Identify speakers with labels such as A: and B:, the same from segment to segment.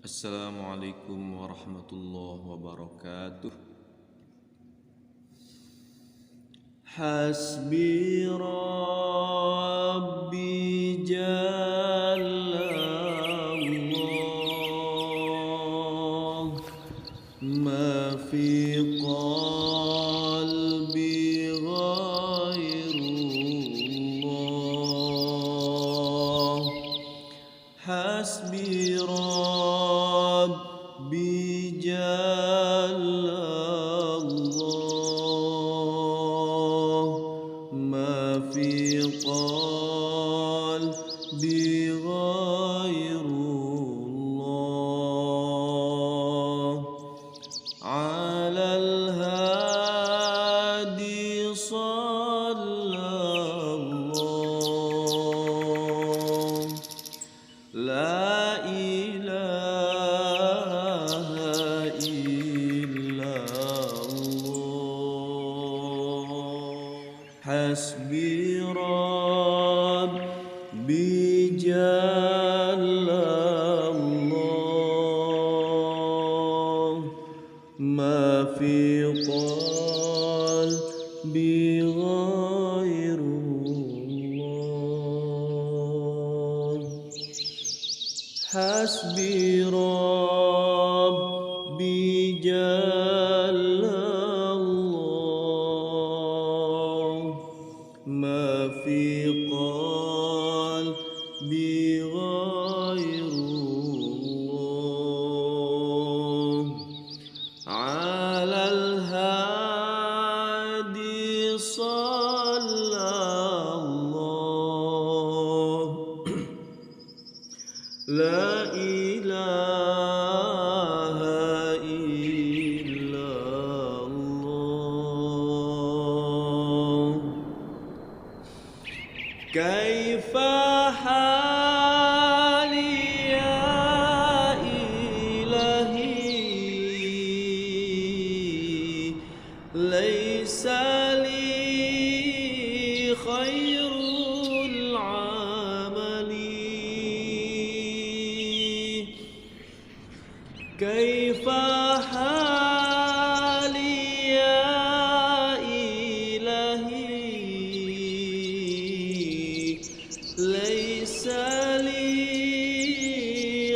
A: Assalamualaikum warahmatullahi wabarakatuh. Hasbi Rabbi Jallallah, ma fi qalbi ghairullah. Hasbi Rabbi Jallallah, ma fi qalbi ghairullah. Alal hadi sallallahu, la ilaha illallah. Hasbi Rabbi Jallallah, ma fi qalbi ghairullah. Hasbi Rabbi Jallallah, ma fi qalbi ghairullah. Alal hadi sallallahu, la ilaha illallah. Kaifa hali ya ilahi, laysa li khairul amali. Kaifa hali ya ilahi, laysa li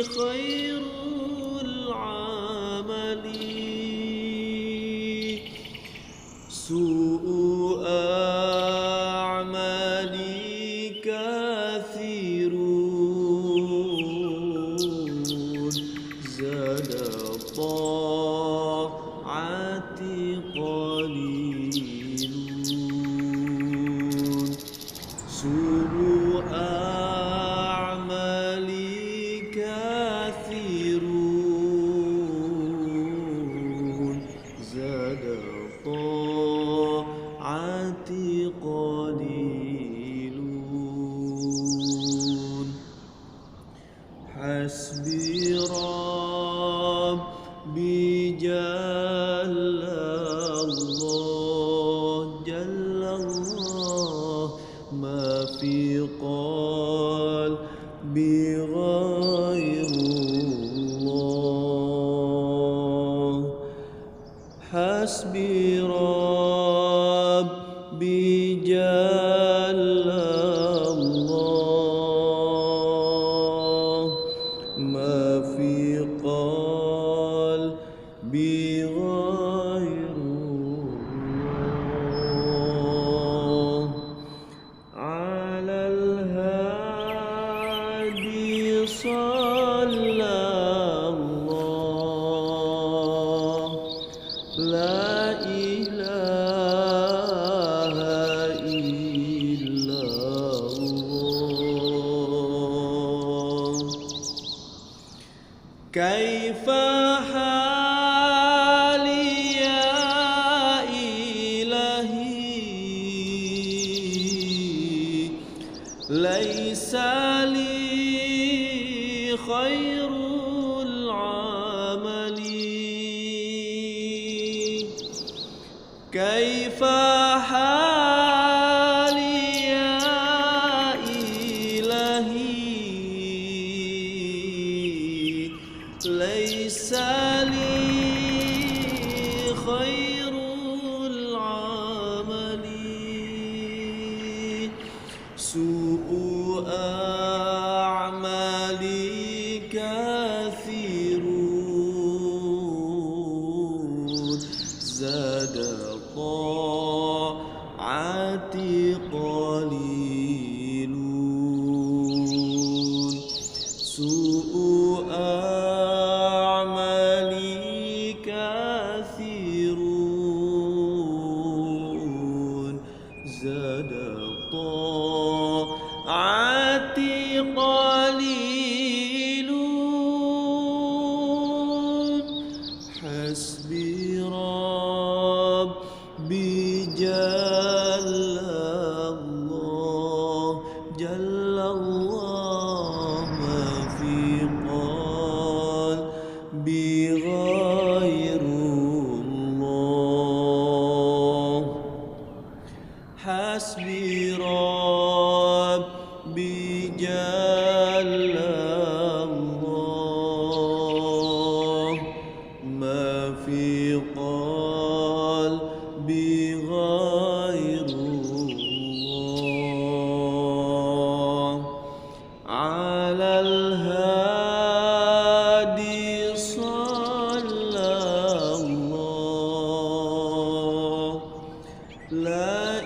A: khairul amali. Su'u a'mali kathirun, zada ta'ati qalilun. Su'u a'mali kathirun, zada ta'ati qalilun. Hasbi Rabbi Jallallah, Jallallah, ma fi qalbi ghairullah. Hasbi Rabbi Jallallah, ma fi qalbi ghairullah. Alal hadi sallallahu, la ilaha illallah. Kaifa hali ya ilahi, laysa li khairul amali. Kaifa hali ya ilahi, ليس لي خير العمل سوء أعمالي كثيرون زاد طاعتي قليلون سوء أعمالي كثيرون زاد طاعتي قليلون حسبي ربي جل الله جل الله ما في قلبي غير الله حسبي ربي جل الله ما في قلبي غير الله على الهادي صلى الله لا